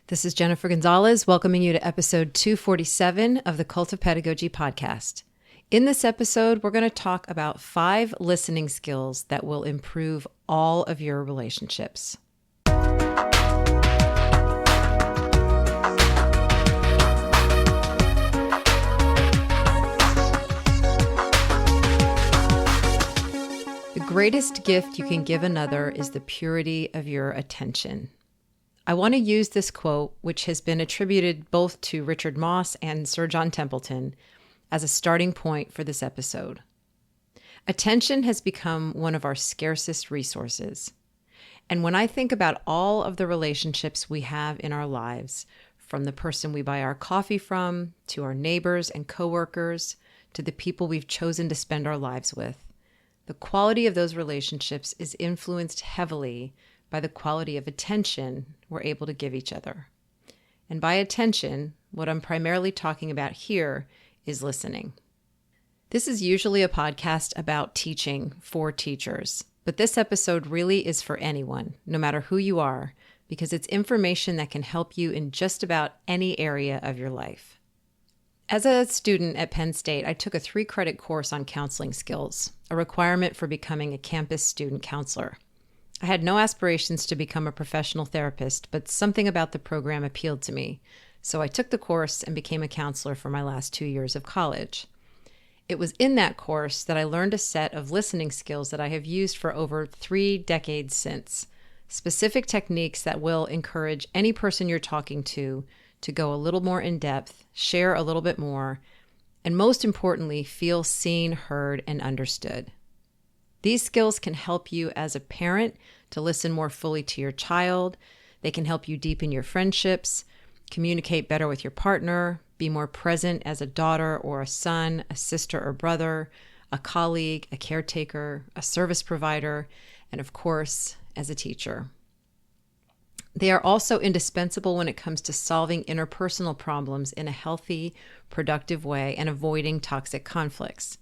This is Jennifer Gonzalez welcoming you to episode 247 of the Cult of Pedagogy podcast. In this episode, we're going to talk about 5 listening skills that will improve all of your relationships. The greatest gift you can give another is the purity of your attention. I want to use this quote, which has been attributed both to Richard Moss and Sir John Templeton, as a starting point for this episode. Attention has become one of our scarcest resources. And when I think about all of the relationships we have in our lives, from the person we buy our coffee from, to our neighbors and coworkers, to the people we've chosen to spend our lives with, the quality of those relationships is influenced heavily by the quality of attention we're able to give each other. And by attention, what I'm primarily talking about here is listening. This is usually a podcast about teaching for teachers, but this episode really is for anyone, no matter who you are, because it's information that can help you in just about any area of your life. As a student at Penn State, I took a 3-credit course on counseling skills, a requirement for becoming a campus student counselor. I had no aspirations to become a professional therapist, but something about the program appealed to me, so I took the course and became a counselor for my last 2 years of college. It was in that course that I learned a set of listening skills that I have used for over 3 decades since, specific techniques that will encourage any person you're talking to go a little more in depth, share a little bit more, and most importantly, feel seen, heard, and understood. These skills can help you as a parent to listen more fully to your child. They can help you deepen your friendships, communicate better with your partner, be more present as a daughter or a son, a sister or brother, a colleague, a caretaker, a service provider, and of course, as a teacher. They are also indispensable when it comes to solving interpersonal problems in a healthy, productive way and avoiding toxic conflicts.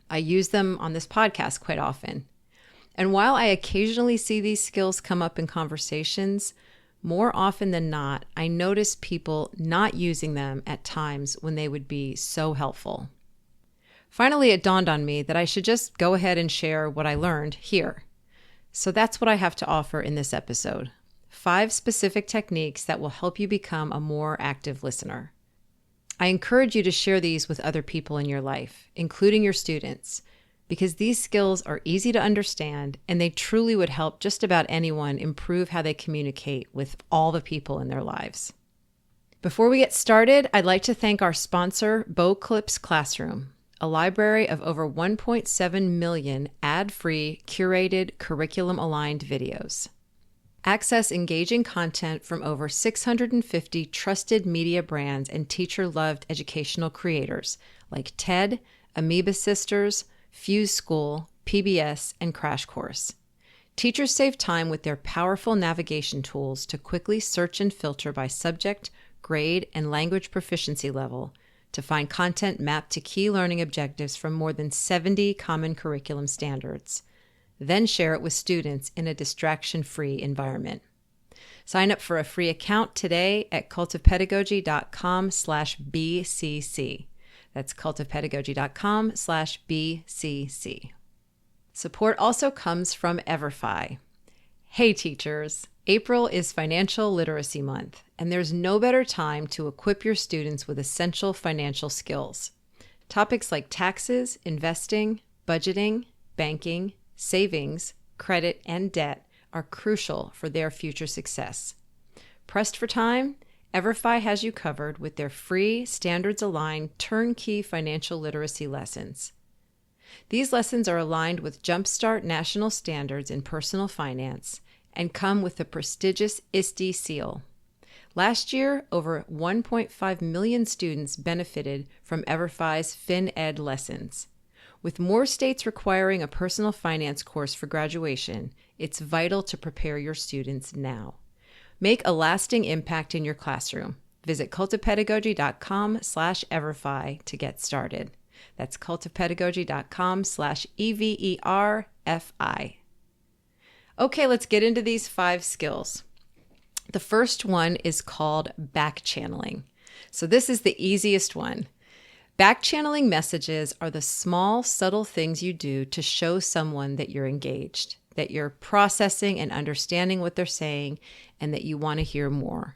I use them on this podcast quite often. And while I occasionally see these skills come up in conversations, more often than not, I notice people not using them at times when they would be so helpful. Finally, it dawned on me that I should just go ahead and share what I learned here. So that's what I have to offer in this episode. 5 specific techniques that will help you become a more active listener. I encourage you to share these with other people in your life, including your students, because these skills are easy to understand and they truly would help just about anyone improve how they communicate with all the people in their lives. Before we get started, I'd like to thank our sponsor, BowClips Classroom, a library of over 1.7 million ad-free, curated, curriculum-aligned videos. Access engaging content from over 650 trusted media brands and teacher-loved educational creators like TED, Amoeba Sisters, Fuse School, PBS, and Crash Course. Teachers save time with their powerful navigation tools to quickly search and filter by subject, grade, and language proficiency level to find content mapped to key learning objectives from more than 70 common curriculum standards. Then share it with students in a distraction-free environment. Sign up for a free account today at cultofpedagogy.com/BCC. That's cultofpedagogy.com/BCC. Support also comes from Everfi. Hey teachers, April is Financial Literacy Month, and there's no better time to equip your students with essential financial skills. Topics like taxes, investing, budgeting, banking, savings, credit, and debt are crucial for their future success. Pressed for time? Everfi has you covered with their free, standards-aligned, turnkey financial literacy lessons. These lessons are aligned with Jumpstart National Standards in Personal Finance and come with the prestigious ISTE seal. Last year, over 1.5 million students benefited from Everfi's FinEd lessons. With more states requiring a personal finance course for graduation, it's vital to prepare your students now. Make a lasting impact in your classroom. Visit cultofpedagogy.com/Everfi to get started. That's cultofpedagogy.com/EVERFI. Okay, let's get into these 5 skills. The first one is called backchanneling. So this is the easiest one. Backchanneling messages are the small, subtle things you do to show someone that you're engaged, that you're processing and understanding what they're saying, and that you want to hear more.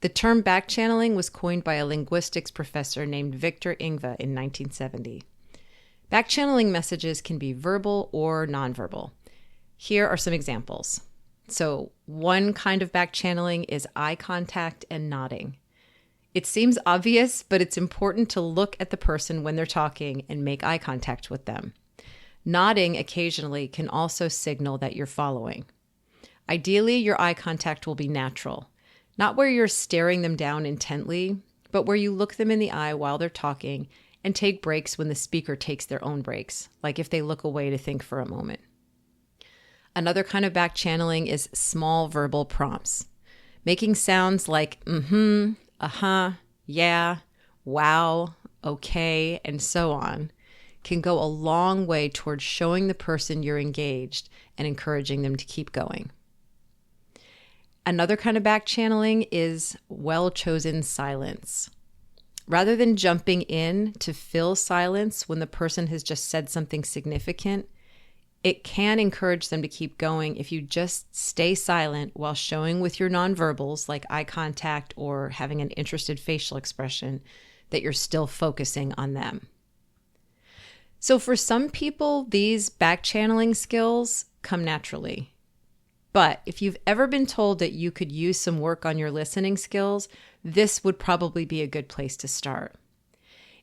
The term backchanneling was coined by a linguistics professor named Victor Ingva in 1970. Backchanneling messages can be verbal or nonverbal. Here are some examples. So, one kind of backchanneling is eye contact and nodding. It seems obvious, but it's important to look at the person when they're talking and make eye contact with them. Nodding occasionally can also signal that you're following. Ideally, your eye contact will be natural, not where you're staring them down intently, but where you look them in the eye while they're talking and take breaks when the speaker takes their own breaks, like if they look away to think for a moment. Another kind of backchanneling is small verbal prompts, making sounds like mm-hmm, uh-huh, yeah, wow, okay, and so on can go a long way towards showing the person you're engaged and encouraging them to keep going. Another kind of backchanneling is well-chosen silence. Rather than jumping in to fill silence when the person has just said something significant, it can encourage them to keep going if you just stay silent while showing with your nonverbals, like eye contact or having an interested facial expression, that you're still focusing on them. So for some people, these backchanneling skills come naturally. But if you've ever been told that you could use some work on your listening skills, this would probably be a good place to start.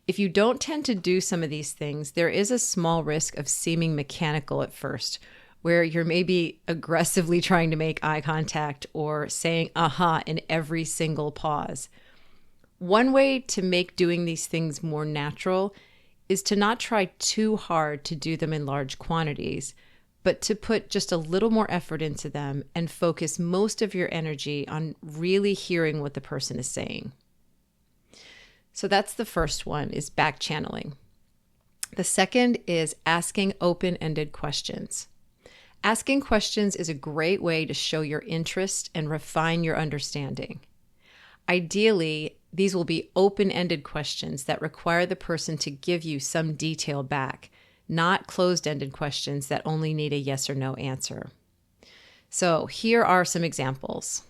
If you don't tend to do some of these things, there is a small risk of seeming mechanical at first, where you're maybe aggressively trying to make eye contact or saying aha in every single pause. One way to make doing these things more natural is to not try too hard to do them in large quantities, but to put just a little more effort into them and focus most of your energy on really hearing what the person is saying. So that's the first one, is backchanneling. The second is asking open-ended questions. Asking questions is a great way to show your interest and refine your understanding. Ideally, these will be open-ended questions that require the person to give you some detail back, not closed-ended questions that only need a yes or no answer. So here are some examples.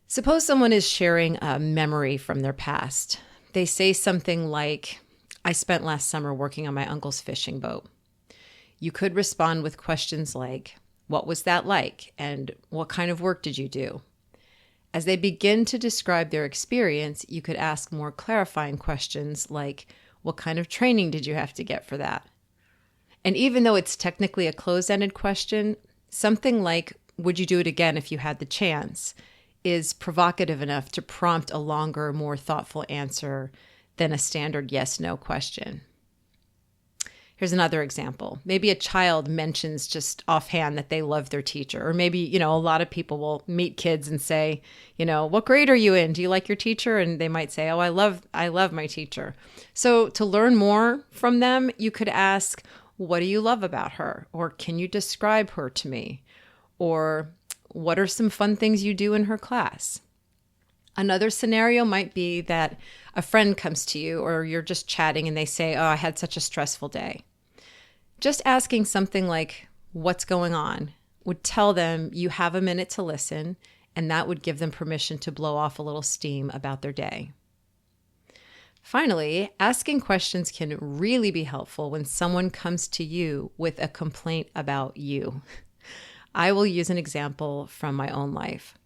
Suppose someone is sharing a memory from their past. They say something like, I spent last summer working on my uncle's fishing boat. You could respond with questions like, what was that like? And what kind of work did you do? As they begin to describe their experience, you could ask more clarifying questions like, what kind of training did you have to get for that? And even though it's technically a closed-ended question, something like, would you do it again if you had the chance, is provocative enough to prompt a longer, more thoughtful answer than a standard yes-no question. Here's another example. Maybe a child mentions just offhand that they love their teacher. Or maybe, a lot of people will meet kids and say, what grade are you in? Do you like your teacher? And they might say, oh, I love my teacher. So to learn more from them, you could ask, what do you love about her? Or can you describe her to me? Or what are some fun things you do in her class? Another scenario might be that a friend comes to you or you're just chatting and they say, oh, I had such a stressful day. Just asking something like, what's going on, would tell them you have a minute to listen, and that would give them permission to blow off a little steam about their day. Finally, asking questions can really be helpful when someone comes to you with a complaint about you. I will use an example from my own life.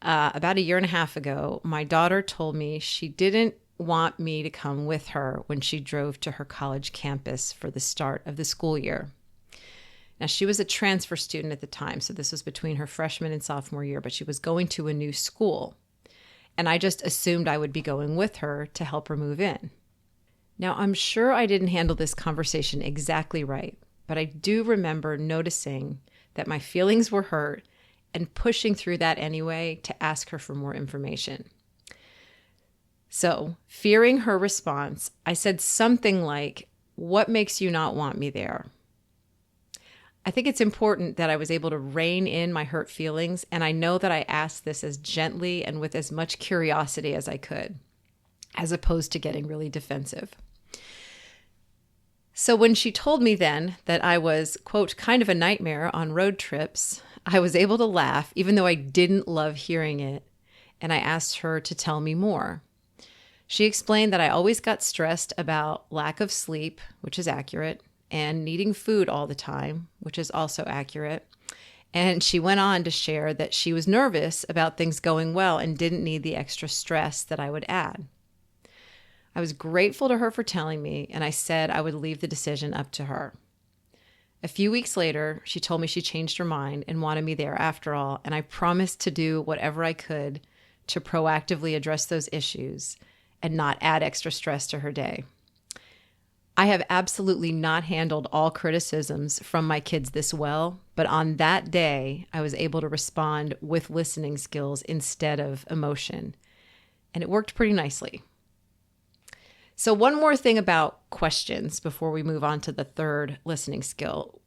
About a year and a half ago, my daughter told me she didn't want me to come with her when she drove to her college campus for the start of the school year. Now, she was a transfer student at the time, so this was between her freshman and sophomore year, but she was going to a new school. And I just assumed I would be going with her to help her move in. Now, I'm sure I didn't handle this conversation exactly right, but I do remember noticing that my feelings were hurt and pushing through that anyway to ask her for more information. So, fearing her response, I said something like, what makes you not want me there? I think it's important that I was able to rein in my hurt feelings, and I know that I asked this as gently and with as much curiosity as I could, as opposed to getting really defensive. So when she told me then that I was, quote, kind of a nightmare on road trips, I was able to laugh, even though I didn't love hearing it, and I asked her to tell me more. She explained that I always got stressed about lack of sleep, which is accurate, and needing food all the time, which is also accurate. And she went on to share that she was nervous about things going well and didn't need the extra stress that I would add. I was grateful to her for telling me, and I said I would leave the decision up to her. A few weeks later, she told me she changed her mind and wanted me there after all, and I promised to do whatever I could to proactively address those issues and not add extra stress to her day. I have absolutely not handled all criticisms from my kids this well, but on that day, I was able to respond with listening skills instead of emotion, and it worked pretty nicely. So one more thing about questions before we move on to the third listening skill,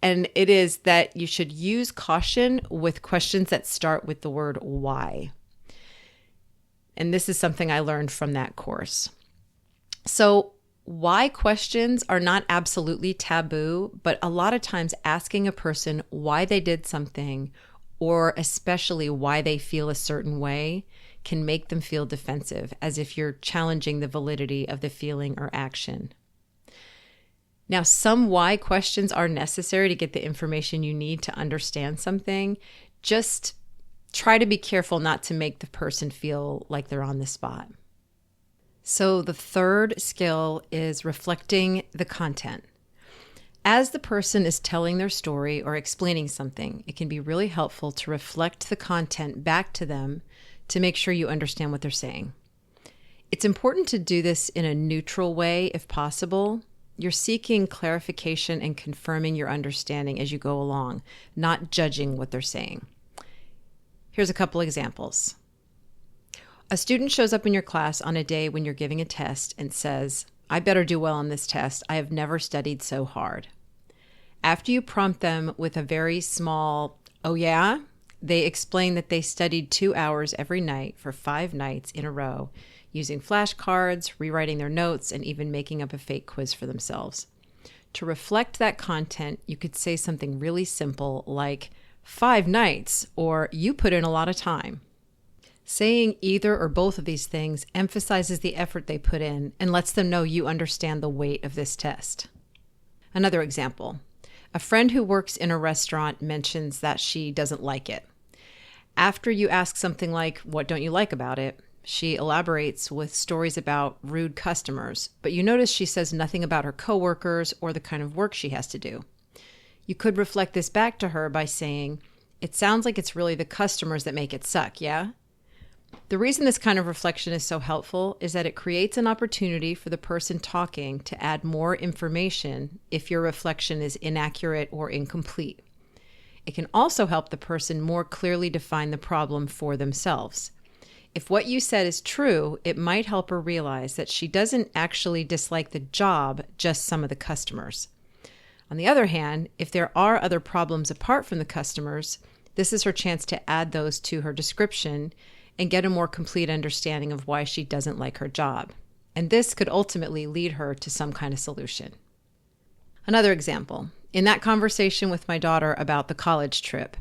and it is that you should use caution with questions that start with the word why. And this is something I learned from that course. So why questions are not absolutely taboo, but a lot of times asking a person why they did something, or especially why they feel a certain way, can make them feel defensive, as if you're challenging the validity of the feeling or action. Now, some why questions are necessary to get the information you need to understand something. Just try to be careful not to make the person feel like they're on the spot. So the third skill is reflecting the content. As the person is telling their story or explaining something, it can be really helpful to reflect the content back to them to make sure you understand what they're saying. It's important to do this in a neutral way if possible. You're seeking clarification and confirming your understanding as you go along, not judging what they're saying. Here's a couple examples. A student shows up in your class on a day when you're giving a test and says, "I better do well on this test. I have never studied so hard." After you prompt them with a very small, "Oh yeah?" they explain that they studied 2 hours every night for 5 nights in a row, using flashcards, rewriting their notes, and even making up a fake quiz for themselves. To reflect that content, you could say something really simple like, 5 nights, or "you put in a lot of time." Saying either or both of these things emphasizes the effort they put in and lets them know you understand the weight of this test. Another example. A friend who works in a restaurant mentions that she doesn't like it. After you ask something like, "What don't you like about it?" she elaborates with stories about rude customers, but you notice she says nothing about her coworkers or the kind of work she has to do. You could reflect this back to her by saying, "It sounds like it's really the customers that make it suck, yeah?" The reason this kind of reflection is so helpful is that it creates an opportunity for the person talking to add more information if your reflection is inaccurate or incomplete. It can also help the person more clearly define the problem for themselves. If what you said is true, it might help her realize that she doesn't actually dislike the job, just some of the customers. On the other hand, if there are other problems apart from the customers, this is her chance to add those to her description and get a more complete understanding of why she doesn't like her job. And this could ultimately lead her to some kind of solution. Another example, in that conversation with my daughter about the college trip,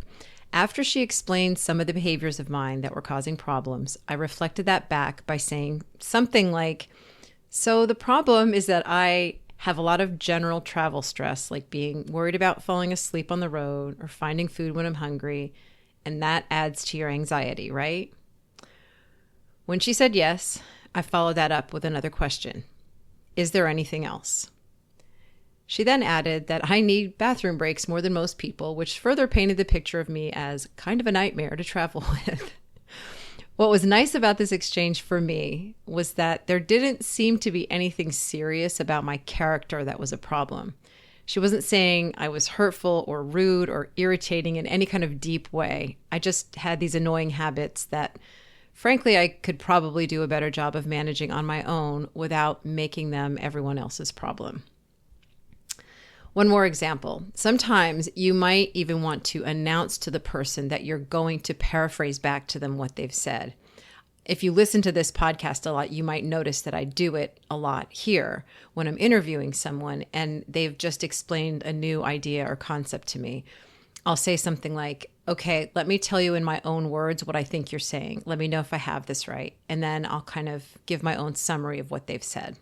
after she explained some of the behaviors of mine that were causing problems, I reflected that back by saying something like, "So the problem is that I have a lot of general travel stress, like being worried about falling asleep on the road or finding food when I'm hungry, and that adds to your anxiety, right?" When she said yes, I followed that up with another question. "Is there anything else?" She then added that I need bathroom breaks more than most people, which further painted the picture of me as kind of a nightmare to travel with. What was nice about this exchange for me was that there didn't seem to be anything serious about my character that was a problem. She wasn't saying I was hurtful or rude or irritating in any kind of deep way. I just had these annoying habits that, frankly, I could probably do a better job of managing on my own without making them everyone else's problem. One more example. Sometimes you might even want to announce to the person that you're going to paraphrase back to them what they've said. If you listen to this podcast a lot, you might notice that I do it a lot here when I'm interviewing someone and they've just explained a new idea or concept to me. I'll say something like, okay, let me tell you in my own words what I think you're saying. Let me know if I have this right. And then I'll kind of give my own summary of what they've said.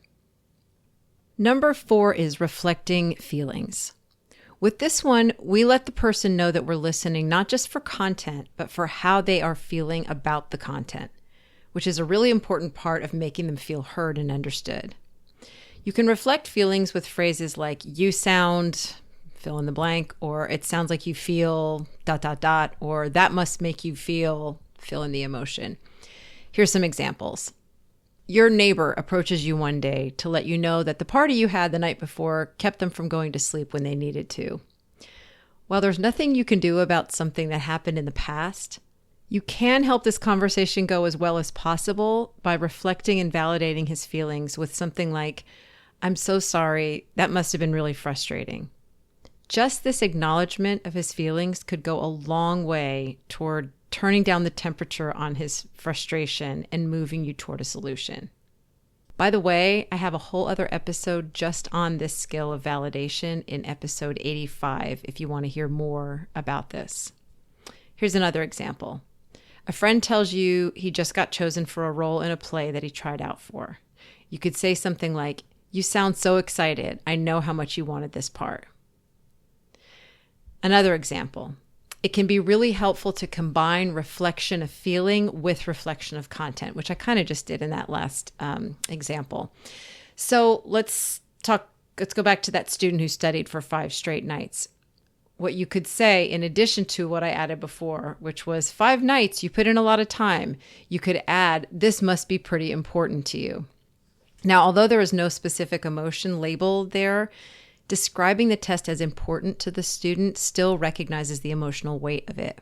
Number 4 is reflecting feelings. With this one, we let the person know that we're listening not just for content, but for how they are feeling about the content, which is a really important part of making them feel heard and understood. You can reflect feelings with phrases like, you sound, fill in the blank, or it sounds like you feel, ... or that must make you feel, fill in the emotion. Here's some examples. Your neighbor approaches you one day to let you know that the party you had the night before kept them from going to sleep when they needed to. While there's nothing you can do about something that happened in the past, you can help this conversation go as well as possible by reflecting and validating his feelings with something like, I'm so sorry, that must have been really frustrating. Just this acknowledgement of his feelings could go a long way toward turning down the temperature on his frustration and moving you toward a solution. By the way, I have a whole other episode just on this skill of validation in episode 85 if you want to hear more about this. Here's another example. A friend tells you he just got chosen for a role in a play that he tried out for. You could say something like, you sound so excited. I know how much you wanted this part. Another example. It can be really helpful to combine reflection of feeling with reflection of content, which I kind of just did in that last example. So let's go back to that student who studied for 5 straight nights. What you could say, in addition to what I added before, which was 5 nights, you put in a lot of time, you could add, this must be pretty important to you. Now, although there is no specific emotion labeled there, describing the test as important to the student still recognizes the emotional weight of it.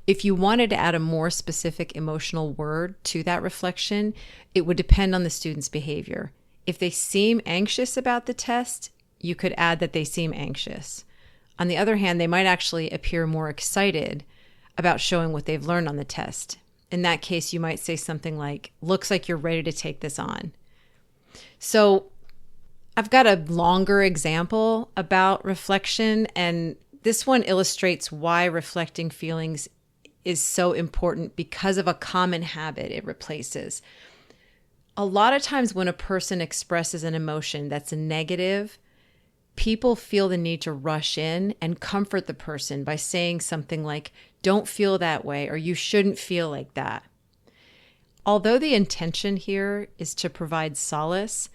If you wanted to add a more specific emotional word to that reflection, it would depend on the student's behavior. If they seem anxious about the test, you could add that they seem anxious. On the other hand, they might actually appear more excited about showing what they've learned on the test. In that case, you might say something like, looks like you're ready to take this on. So I've got a longer example about reflection, and this one illustrates why reflecting feelings is so important because of a common habit it replaces. A lot of times when a person expresses an emotion that's a negative, people feel the need to rush in and comfort the person by saying something like, don't feel that way, or you shouldn't feel like that. Although the intention here is to provide solace,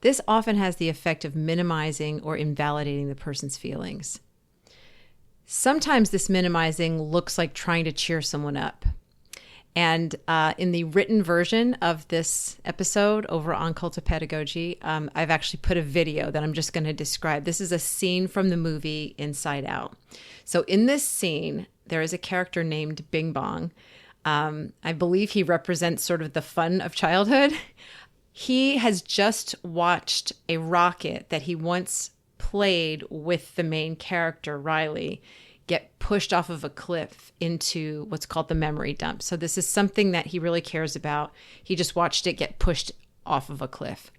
this often has the effect of minimizing or invalidating the person's feelings. Sometimes this minimizing looks like trying to cheer someone up. And in the written version of this episode over on Cult of Pedagogy, I've actually put a video that I'm just going to describe. This is a scene from the movie Inside Out. So in this scene, there is a character named Bing Bong. I believe he represents sort of the fun of childhood. He has just watched a rocket that he once played with the main character, Riley, get pushed off of a cliff into what's called the memory dump. So this is something that he really cares about. He just watched it get pushed off of a cliff.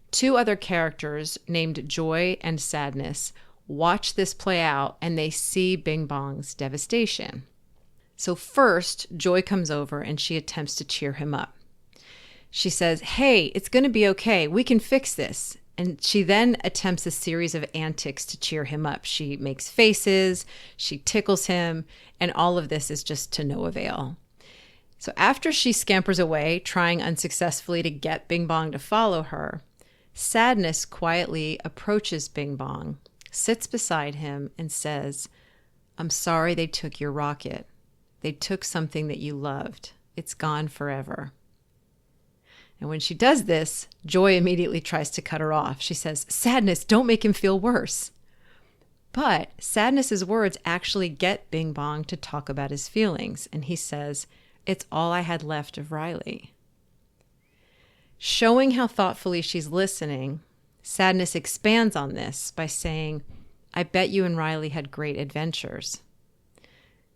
2 other characters named Joy and Sadness watch this play out, and they see Bing Bong's devastation. So first, Joy comes over and she attempts to cheer him up. She says, hey, it's going to be okay. We can fix this. And she then attempts a series of antics to cheer him up. She makes faces, she tickles him, and all of this is just to no avail. So after she scampers away, trying unsuccessfully to get Bing Bong to follow her, Sadness quietly approaches Bing Bong, sits beside him, and says, I'm sorry they took your rocket. They took something that you loved. It's gone forever. And when she does this, Joy immediately tries to cut her off. She says, Sadness, don't make him feel worse. But Sadness's words actually get Bing Bong to talk about his feelings. And he says, it's all I had left of Riley. Showing how thoughtfully she's listening, Sadness expands on this by saying, I bet you and Riley had great adventures.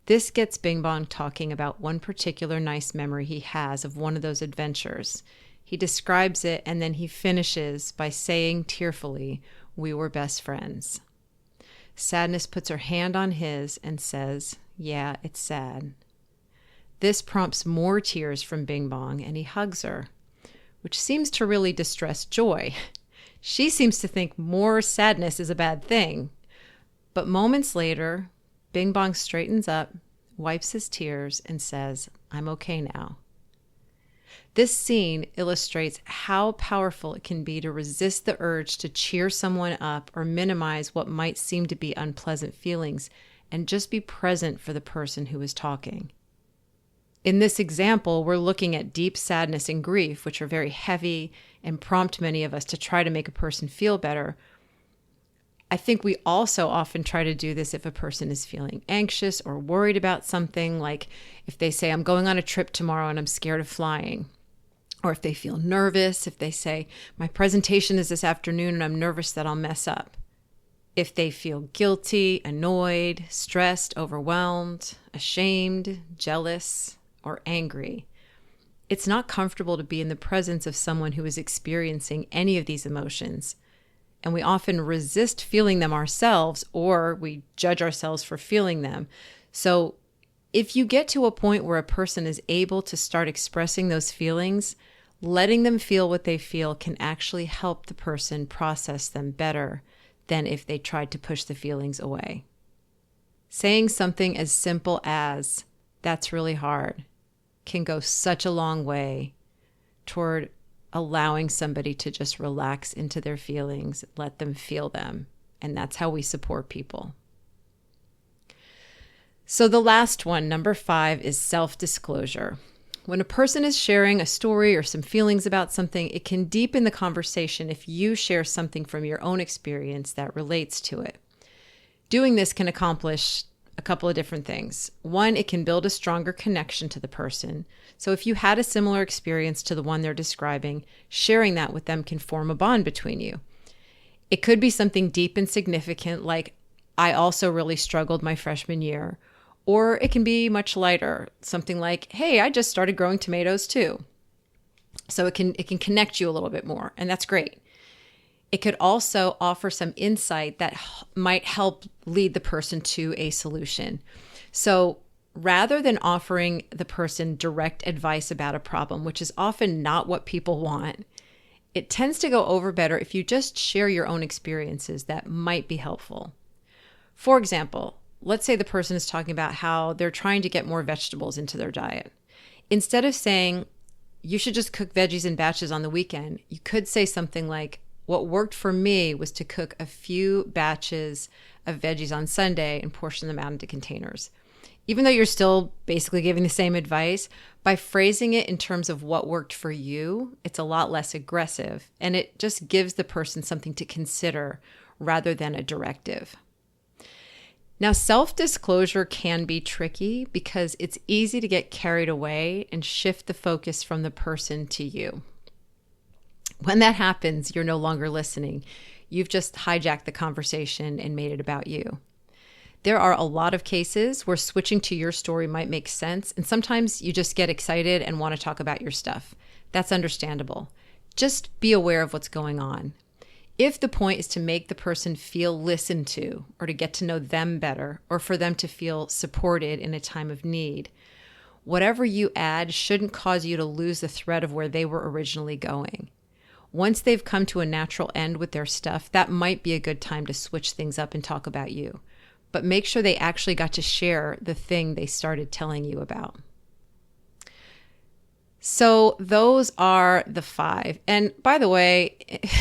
This gets Bing Bong talking about one particular nice memory he has of one of those adventures. He describes it and then he finishes by saying tearfully, we were best friends. Sadness puts her hand on his and says, yeah, it's sad. This prompts more tears from Bing Bong and he hugs her, which seems to really distress Joy. She seems to think more sadness is a bad thing. But moments later, Bing Bong straightens up, wipes his tears, and says, I'm okay now. This scene illustrates how powerful it can be to resist the urge to cheer someone up or minimize what might seem to be unpleasant feelings and just be present for the person who is talking. In this example, we're looking at deep sadness and grief, which are very heavy and prompt many of us to try to make a person feel better. I think we also often try to do this if a person is feeling anxious or worried about something, like if they say, I'm going on a trip tomorrow and I'm scared of flying. Or if they feel nervous, if they say, my presentation is this afternoon and I'm nervous that I'll mess up. If they feel guilty, annoyed, stressed, overwhelmed, ashamed, jealous, or angry. It's not comfortable to be in the presence of someone who is experiencing any of these emotions. And we often resist feeling them ourselves, or we judge ourselves for feeling them. So if you get to a point where a person is able to start expressing those feelings, letting them feel what they feel can actually help the person process them better than if they tried to push the feelings away. Saying something as simple as, that's really hard, can go such a long way toward allowing somebody to just relax into their feelings, let them feel them. And that's how we support people. So the last one, number 5, is self-disclosure. When a person is sharing a story or some feelings about something, it can deepen the conversation if you share something from your own experience that relates to it. Doing this can accomplish a couple of different things. One, it can build a stronger connection to the person. So if you had a similar experience to the one they're describing, sharing that with them can form a bond between you. It could be something deep and significant, like, I also really struggled my freshman year. Or it can be much lighter, something like, hey, I just started growing tomatoes too. So it can connect you a little bit more, and that's great. It could also offer some insight that might help lead the person to a solution. So rather than offering the person direct advice about a problem, which is often not what people want, it tends to go over better if you just share your own experiences that might be helpful. For example, let's say the person is talking about how they're trying to get more vegetables into their diet. Instead of saying, you should just cook veggies in batches on the weekend, you could say something like, what worked for me was to cook a few batches of veggies on Sunday and portion them out into containers. Even though you're still basically giving the same advice, by phrasing it in terms of what worked for you, it's a lot less aggressive, and it just gives the person something to consider rather than a directive. Now, self-disclosure can be tricky because it's easy to get carried away and shift the focus from the person to you. When that happens, you're no longer listening. You've just hijacked the conversation and made it about you. There are a lot of cases where switching to your story might make sense, and sometimes you just get excited and want to talk about your stuff. That's understandable. Just be aware of what's going on. If the point is to make the person feel listened to, or to get to know them better, or for them to feel supported in a time of need, whatever you add shouldn't cause you to lose the thread of where they were originally going. Once they've come to a natural end with their stuff, that might be a good time to switch things up and talk about you. But make sure they actually got to share the thing they started telling you about. So those are the 5. And by the way,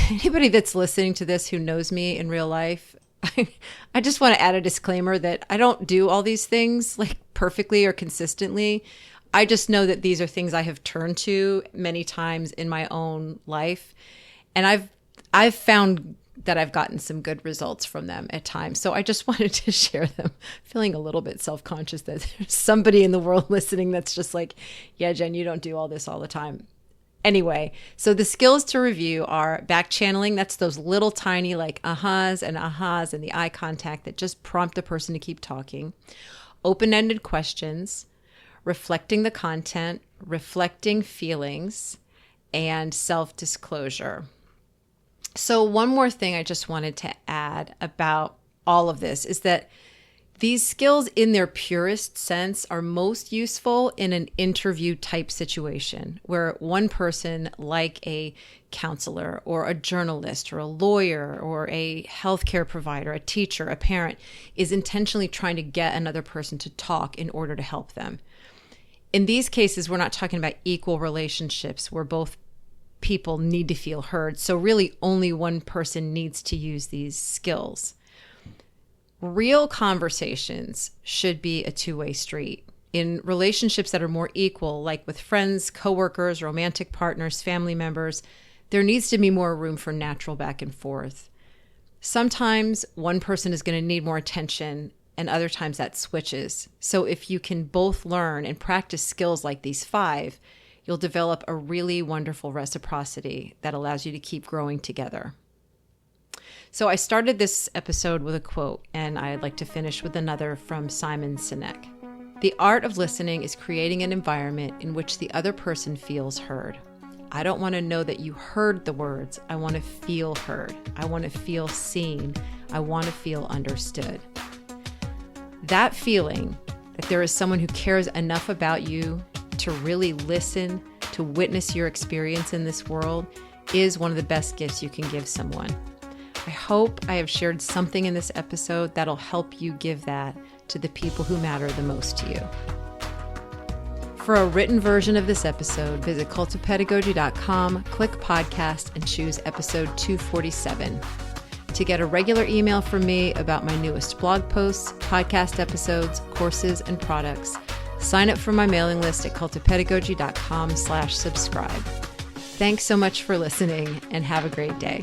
anybody that's listening to this who knows me in real life, I just want to add a disclaimer that I don't do all these things like perfectly or consistently. I just know that these are things I have turned to many times in my own life. And I've found that I've gotten some good results from them at times. So I just wanted to share them, feeling a little bit self-conscious that there's somebody in the world listening that's just like, yeah, Jen, you don't do all this all the time. Anyway, so the skills to review are backchanneling. That's those little tiny like ahas and the eye contact that just prompt a person to keep talking. Open-ended questions, reflecting the content, reflecting feelings, and self-disclosure. So one more thing I just wanted to add about all of this is that these skills in their purest sense are most useful in an interview type situation where one person, like a counselor or a journalist or a lawyer or a healthcare provider, a teacher, a parent, is intentionally trying to get another person to talk in order to help them. In these cases, we're not talking about equal relationships where both people need to feel heard. So really only one person needs to use these skills. Real conversations should be a two-way street. In relationships that are more equal, like with friends, coworkers, romantic partners, family members, there needs to be more room for natural back and forth. Sometimes one person is going to need more attention, and other times that switches. So if you can both learn and practice skills like these 5, you'll develop a really wonderful reciprocity that allows you to keep growing together. So I started this episode with a quote, and I'd like to finish with another from Simon Sinek. The art of listening is creating an environment in which the other person feels heard. I don't want to know that you heard the words. I want to feel heard. I want to feel seen. I want to feel understood. That feeling that there is someone who cares enough about you to really listen, to witness your experience in this world, is one of the best gifts you can give someone. I hope I have shared something in this episode that'll help you give that to the people who matter the most to you. For a written version of this episode, visit cultofpedagogy.com, click podcast, and choose episode 247. To get a regular email from me about my newest blog posts, podcast episodes, courses, and products, sign up for my mailing list at cultofpedagogy.com/subscribe. Thanks so much for listening, and have a great day.